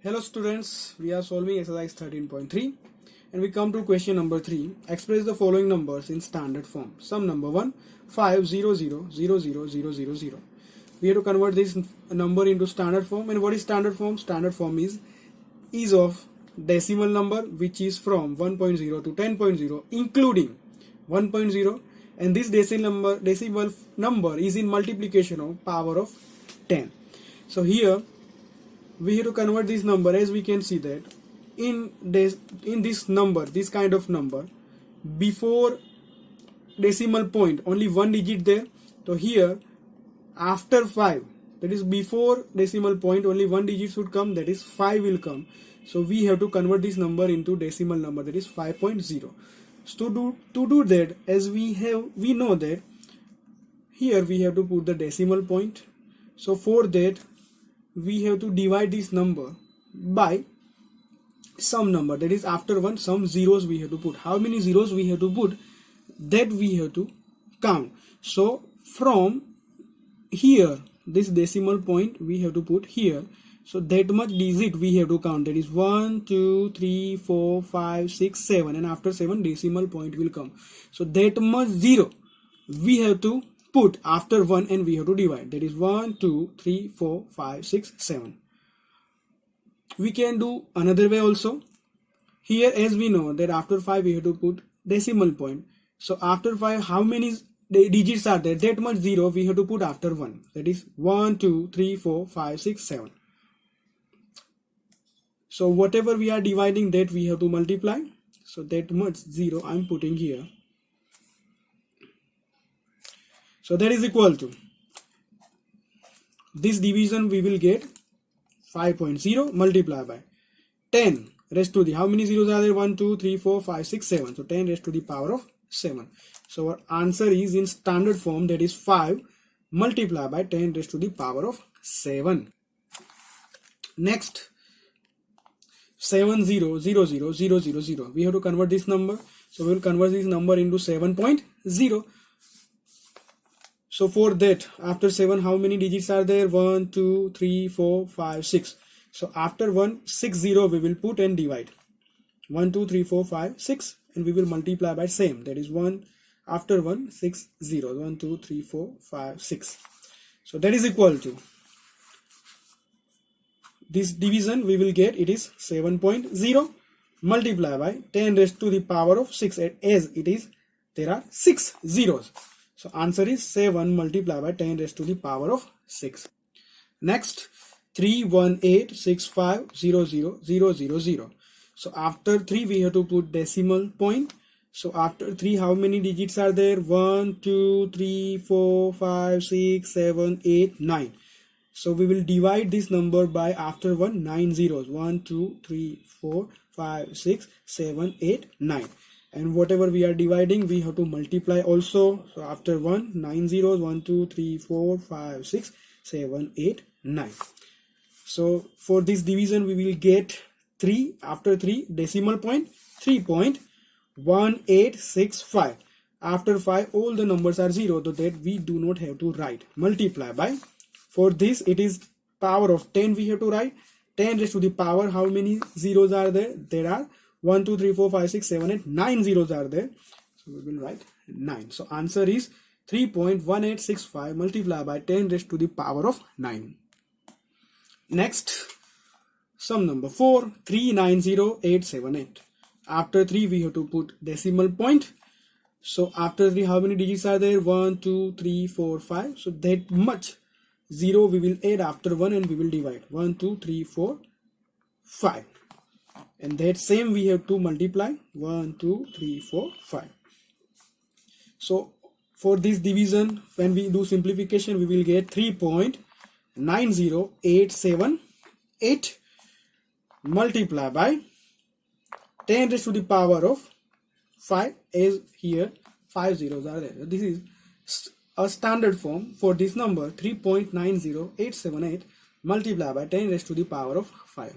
Hello students, we are solving exercise 13.3 and we come to question number 3. Express the following numbers in standard form. Sum number 1, 500000000. We have to convert this number into standard form. And what is standard form? Standard form is of decimal number which is from 1.0 to 10.0 including 1.0, and this decimal number is in multiplication of power of 10. So here we have to convert this number. As we can see that in this number, this kind of number, before decimal point only one digit there. So here after 5, that is before decimal point only one digit should come, that is 5 will come. So we have to convert this number into decimal number, that is 5.0. So to do that, as we know that here we have to put the decimal point. So for that we have to divide this number by some number, that is after 1 some zeros we have to put. How many zeros we have to put, that we have to count. So from here this decimal point we have to put here. So that much digit we have to count, that is 1 2 3 4 5 6 7, and after 7 decimal point will come. So that much zero we have to put after 1 and we have to divide, that is 1 2 3 4 5 6 7. We can do another way also. Here as we know that after 5 we have to put decimal point. So after 5 how many digits are there, that much zero we have to put after 1, that is 1 2 3 4 5 6 7. So whatever we are dividing, that we have to multiply. So that much zero I am putting here. So that is equal to this division we will get 5.0 multiplied by 10 raised to the, how many zeros are there, 1 2 3 4 5 6 7. So 10 raised to the power of 7. So our answer is in standard form, that is 5 multiplied by 10 raised to the power of 7. Next, 7000000. We have to convert this number. So we will convert this number into 7.0. So for that, after 7 how many digits are there, 1 2 3 4 5 6. So after 1 6 0 we will put and divide, 1 2 3 4 5 6, and we will multiply by same, that is 1 after 1 6 0, 1 2 3 4 5 6. So that is equal to this division we will get, it is 7.0 multiplied by 10 raised to the power of 6, as it is there are 6 zeros. So answer is 7 multiplied by 10 raised to the power of 6. Next, 318650000. So after 3 we have to put decimal point. So after 3 how many digits are there, 1 2 3 4 5 6 7 8 9. So we will divide this number by after 1 9 zeros, 1 2 3 4 5 6 7 8 9. And whatever we are dividing we have to multiply also. So after 1 9 zeros, 1 2 3 4 5 6 7 8 9. So for this division we will get 3 after 3 decimal point, 3.1865. After 5 all the numbers are 0, so that we do not have to write. Multiply by, for this it is power of 10 we have to write. 10 raised to the power, how many zeros are there, there are 1 2 3 4 5 6 7 8 9 zeros are there. So we will write 9. So answer is 3.1865 multiplied by 10 raised to the power of 9. Next, sum number 4, 390878. After 3 we have to put decimal point. So after 3 how many digits are there, 1 2 3 4 5. So that much zero we will add after 1 and we will divide, 1 2 3 4 5, and that same we have to multiply, 1 2 3 4 5. So for this division when we do simplification we will get 3.90878 multiplied by 10 raised to the power of 5, as here 5 zeros are there. This is a standard form for this number, 3.90878 multiplied by 10 raised to the power of 5.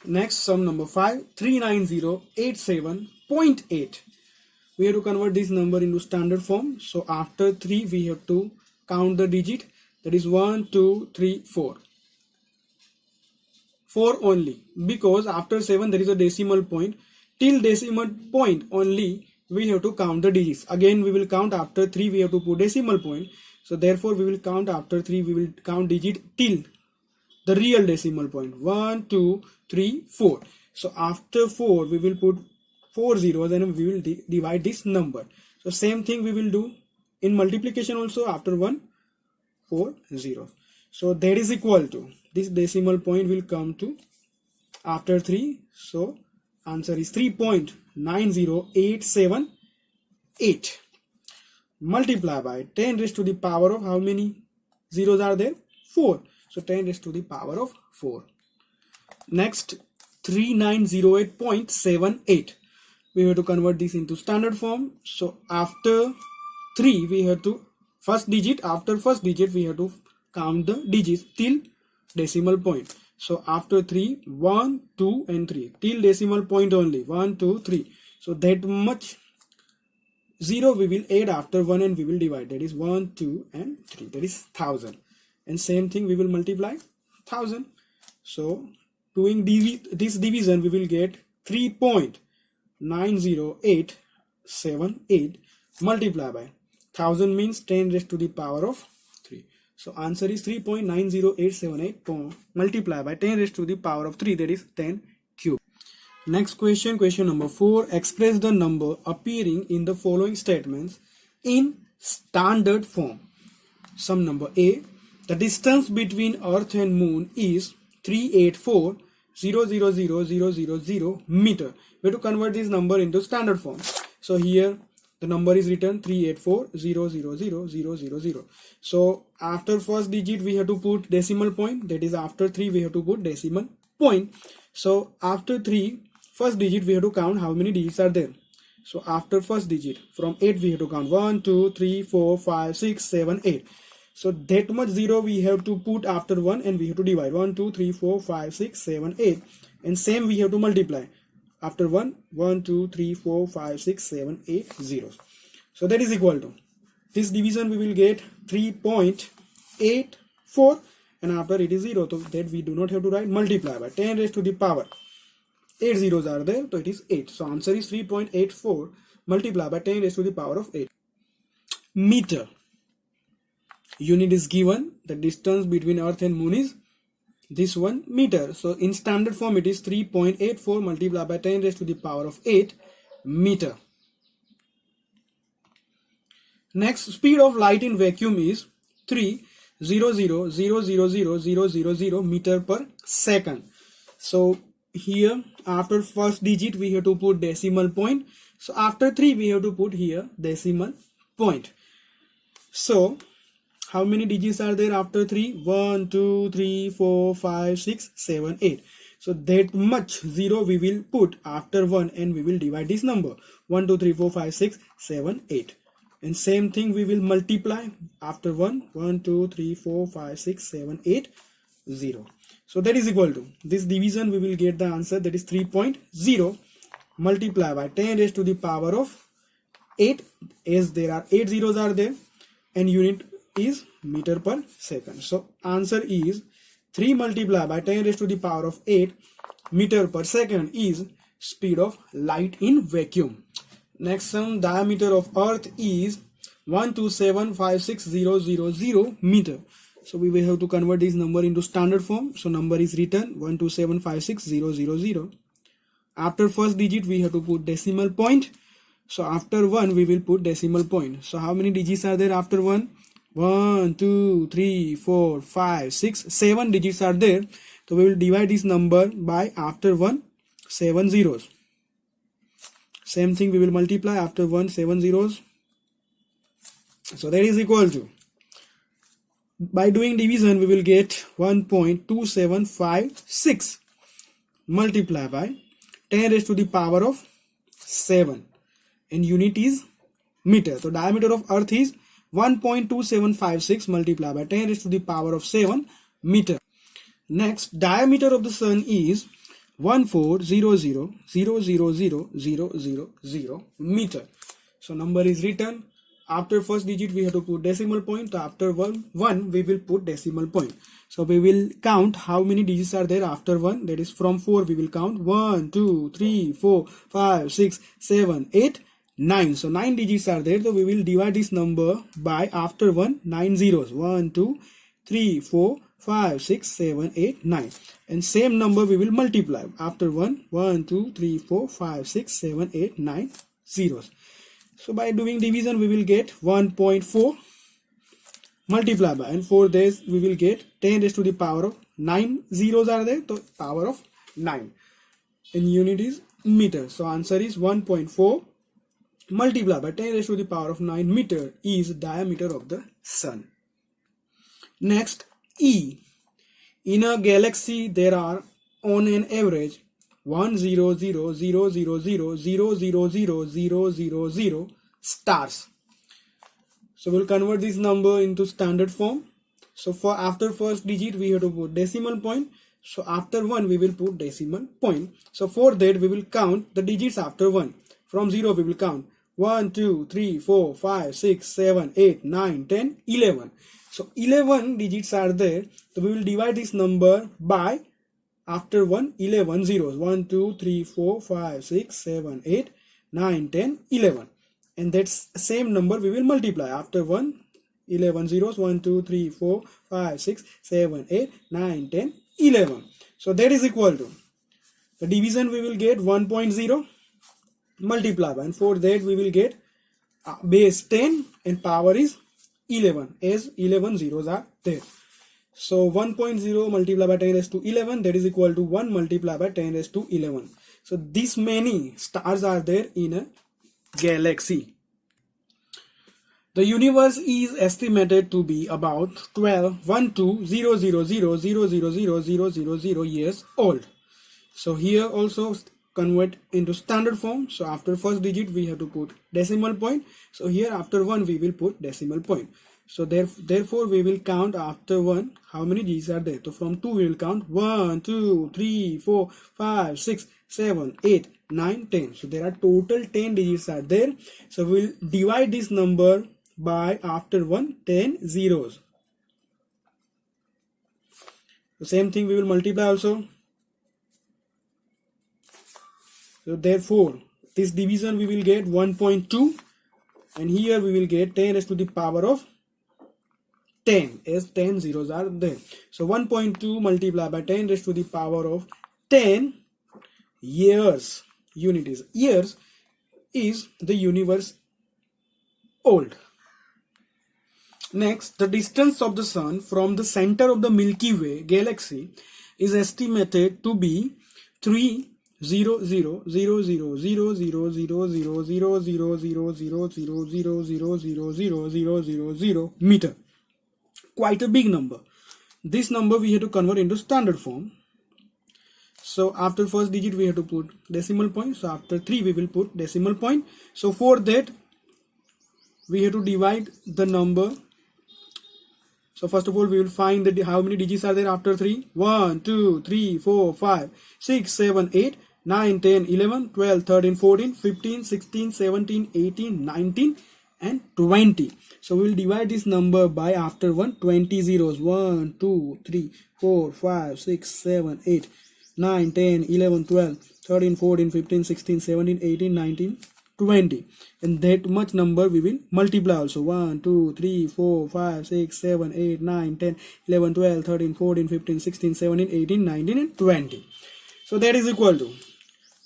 Next, sum number 5, 39087.8. We have to convert this number into standard form. So after 3 we have to count the digit, that is 1 2 3 4. 4 only, because after 7 there is a decimal point. Till decimal point only we have to count the digits. Again we will count after 3, we have to put decimal point. So therefore we will count after 3, we will count digit till the real decimal point. 1, 2, 3, 4. So after 4 we will put 4 zeros and we will divide this number. So same thing we will do in multiplication also. After 1, 4 zeros. So that is equal to, this decimal point will come to after 3. So answer is 3.90878 multiply by 10 raised to the power of, how many zeros are there? 4. So 10 raised to the power of 4. Next, 3908.78. We have to convert this into standard form. So after 3 we have to, first digit, after first digit we have to count the digits till decimal point. So after 3, 1, 2 and 3 till decimal point only, 1, 2, 3. So that much 0 we will add after 1 and we will divide, that is 1, 2 and 3, that is 1000. And same thing we will multiply 1000. So doing this division we will get 3.90878 multiply by 1000 means 10 raised to the power of 3. So answer is 3.90878 multiply by 10 raised to the power of 3, that is 10 cube. Next question, question number 4. Express the number appearing in the following statements in standard form. Sum number A. The distance between Earth and Moon is 384,000,000 meter. We have to convert this number into standard form. So here the number is written 384,000,000. So after first digit we have to put decimal point, that is after 3 we have to put decimal point. So after 3 first digit we have to count how many digits are there. So after first digit from 8 we have to count 1, 2, 3, 4, 5, 6, 7, 8. So that much 0 we have to put after 1 and we have to divide 1, 2, 3, 4, 5, 6, 7, 8. And same we have to multiply after 1, 1, 2, 3, 4, 5, 6, 7, 8 zeros. So that is equal to, this division we will get 3.84 and after it is 0, so that we do not have to write, multiply by 10 raised to the power, 8 zeros are there, so it is 8. So answer is 3.84 multiply by 10 raised to the power of 8. Meter. Unit is given, the distance between Earth and Moon is this one, meter. So in standard form it is 3.84 multiplied by 10 raised to the power of 8 meter. Next, speed of light in vacuum is 300,000,000 meter per second. So here after first digit we have to put decimal point. So after 3 we have to put here decimal point. So how many digits are there after 3? 1, 2, 3, 4, 5, 6, 7, 8. So that much 0 we will put after 1 and we will divide this number. 1, 2, 3, 4, 5, 6, 7, 8. And same thing we will multiply after 1. 1, 2, 3, 4, 5, 6, 7, 8, 0. So that is equal to, this division we will get the answer, that is 3.0 multiply by 10 raised to the power of 8, as there are 8 zeros are there and unit is meter per second. So answer is 3 multiplied by 10 raised to the power of 8 meter per second is speed of light in vacuum. Next sum, diameter of Earth is 12756,000 meter. So we will have to convert this number into standard form. So number is written 12756,000. After first digit we have to put decimal point. So after 1 we will put decimal point. So how many digits are there after 1? 1, 2, 3, 4, 5, 6, 7 digits are there. So we will divide this number by after 1, 7 zeros. Same thing we will multiply after 1, 7 zeros. So that is equal to, by doing division we will get 1.2756 multiplied by 10 raised to the power of 7 and unit is meter. So diameter of Earth is 1.2756 multiplied by 10 raised to the power of 7 meter. Next, diameter of the sun is 140000000 meter. So number is written. After first digit we have to put decimal point. So after 1 we will put decimal point. So we will count how many digits are there after 1. That is, from 4 we will count 1, 2, 3, 4, 5, 6, 7, 8, 9. So 9 digits are there. So we will divide this number by after 1 9 zeros. 1, 2, 3, 4, 5, 6, 7, 8, 9. And same number we will multiply after 1 1, 2, 3, 4, 5, 6, 7, 8, 9 zeros. So by doing division we will get 1.4 multiply by, and for this we will get 10 raised to the power of 9 zeros are there, so power of 9, and unit is meter. So answer is 1.4 multiply by 10 raised to the power of 9 meter is diameter of the sun. Next, E. In a galaxy there are on an average 100,000,000,000,000 stars. So we'll convert this number into standard form. So for after first digit we have to put decimal point. So after 1 we will put decimal point. So for that we will count the digits after 1. From 0 we will count 1, 2, 3, 4, 5, 6, 7, 8, 9, 10, 11. So 11 digits are there. So we will divide this number by after 1 11 zeros. 1, 2, 3, 4, 5, 6, 7, 8, 9, 10, 11. And that's same number we will multiply after 1 11 zeros. 1, 2, 3, 4, 5, 6, 7, 8, 9, 10, 11. So that is equal to the division we will get 1.0 multiply by, and for that we will get base 10 and power is 11 as 11 zeros are there. So 1.0 multiplied by 10 raised to 11, that is equal to 1 multiplied by 10 raised to 11. So this many stars are there in a galaxy. The universe is estimated to be about 12,120,000,000,000 years old. So here also convert into standard form. So after first digit we have to put decimal point. So here after 1 we will put decimal point. So therefore we will count after 1 how many digits are there. So from 2 we will count 1, 2, 3, 4, 5, 6, 7, 8, 9, 10. So there are total 10 digits are there. So we will divide this number by after 1 10 zeros. The same thing we will multiply also. So therefore this division we will get 1.2, and here we will get 10 raised to the power of 10 as 10 zeros are there. So 1.2 multiplied by 10 raised to the power of 10 years. Unit is years is the universe old. Next, the distance of the sun from the center of the Milky Way galaxy is estimated to be 300,000,000,000,000,000,000,000,000,000,000 meter. Quite a big number. This number we have to convert into standard form. So after first digit we have to put decimal point. So after 3 we will put decimal point. So for that we have to divide the number. So first of all we will find that how many digits are there after 3. 1, 2, 3, 4, 5, 6, 7, 8, 9, 10, 11, 12, 13, 14, 15, 16, 17, 18, 19 and 20. So we will divide this number by after 1 20 zeros. 1, 2, 3, 4, 5, 6, 7, 8, 9, 10, 11, 12, 13, 14, 15, 16, 17, 18, 19, 20. And that much number we will multiply also. 1, 2, 3, 4, 5, 6, 7, 8, 9, 10, 11, 12, 13, 14, 15, 16, 17, 18, 19 and 20. So that is equal to,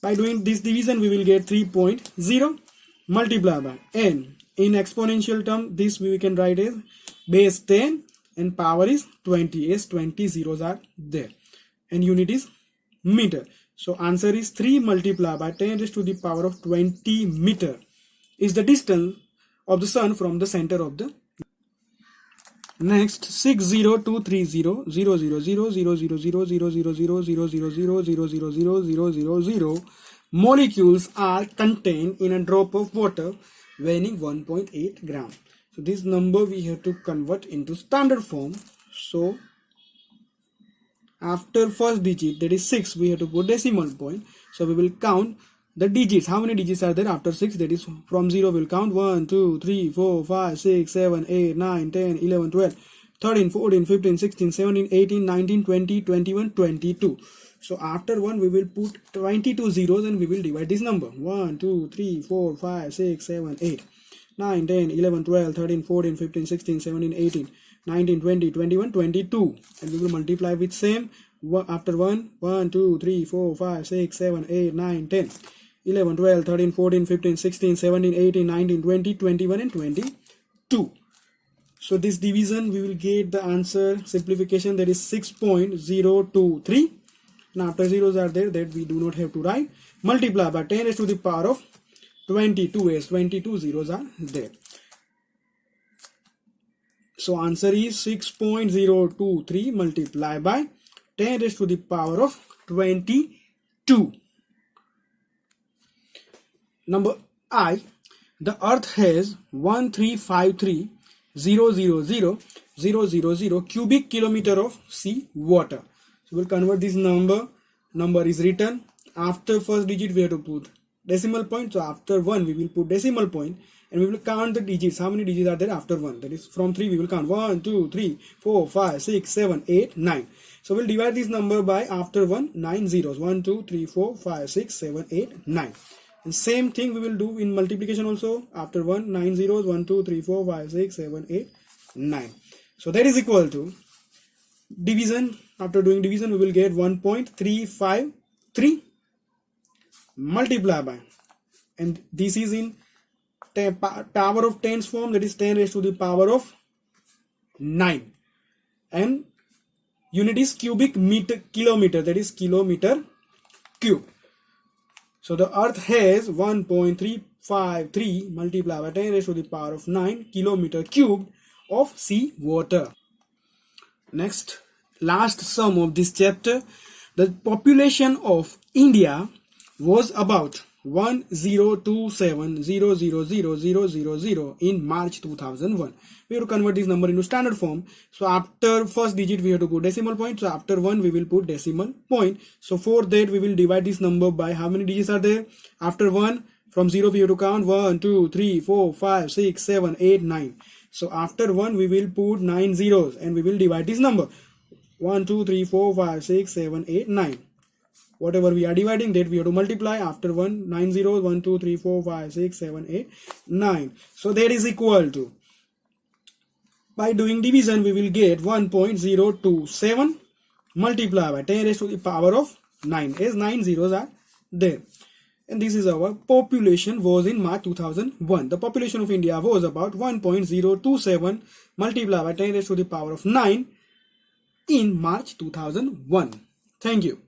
by doing this division we will get 3.0 multiply by, and in exponential term this we can write as base 10 and power is 20 as 20 zeros are there, and unit is meter. So answer is 3 multiplied by 10 raised to the power of 20 meter is the distance of the sun from the center of the. Next, 60230000000000000000000 molecules are contained in a drop of water weighing 1.8 gram. So this number we have to convert into standard form. So after first digit, that is 6, we have to put decimal point. So we will count the digits. How many digits are there after 6? That is from 0 we will count 1, 2, 3, 4, 5, 6, 7, 8, 9, 10, 11, 12, 13, 14, 15, 16, 17, 18, 19, 20, 21, 22. So after 1 we will put 22 zeros and we will divide this number. 1, 2, 3, 4, 5, 6, 7, 8, 9, 10, 11, 12, 13, 14, 15, 16, 17, 18, 19, 20, 21, 22. And we will multiply with same. After 1, 1, 2, 3, 4, 5, 6, 7, 8, 9, 10, 11, 12, 13, 14, 15, 16, 17, 18, 19, 20, 21 and 22. So this division we will get the answer simplification, that is 6.023. Now after zeros are there, that we do not have to write. Multiply by 10 raised to the power of 22, as 22 zeros are there. So answer is 6.023 multiplied by 10 raised to the power of 22. Number I, the earth has 1353,000,000 cubic kilometer of sea water. So we'll convert this number. Number is written. After first digit we have to put decimal point. So after 1 we will put decimal point and we will count the digits. How many digits are there after 1? That is from 3 we will count 1, 2, 3, 4, 5, 6, 7, 8, 9. So we'll divide this number by after 1 9 zeros. 1, 2, 3, 4, 5, 6, 7, 8, 9. And same thing we will do in multiplication also. After 1 9 zeros. 1, 2, 3, 4, 5, 6, 7, 8, 9. So that is equal to division. After doing division we will get 1.353 multiply by, and this is in power of tens form, that is 10 raised to the power of 9, and unit is cubic meter kilometer, that is kilometer cube. So the earth has 1.353 multiplied by 10 raised to the power of 9 kilometer cube of sea water. Next, last sum of this chapter. The population of India was about 1027,000,000 in March 2001. We have to convert this number into standard form. So after first digit we have to put decimal point. So after 1 we will put decimal point. So for that we will divide this number by how many digits are there? After 1, from 0 we have to count 1, 2, 3, 4, 5, 6, 7, 8, 9. So after 1 we will put 9 zeros and we will divide this number. 1, 2, 3, 4, 5, 6, 7, 8, 9. Whatever we are dividing, that we have to multiply. After 1 9 zeros. 1, 2, 3, 4, 5, 6, 7, 8, 9. So that is equal to, by doing division we will get 1.027 multiplied by 10 raised to the power of 9, as 9 zeros are there. And this is our population was in March 2001. The population of India was about 1.027 multiplied by 10 raised to the power of 9 in March 2001. Thank you.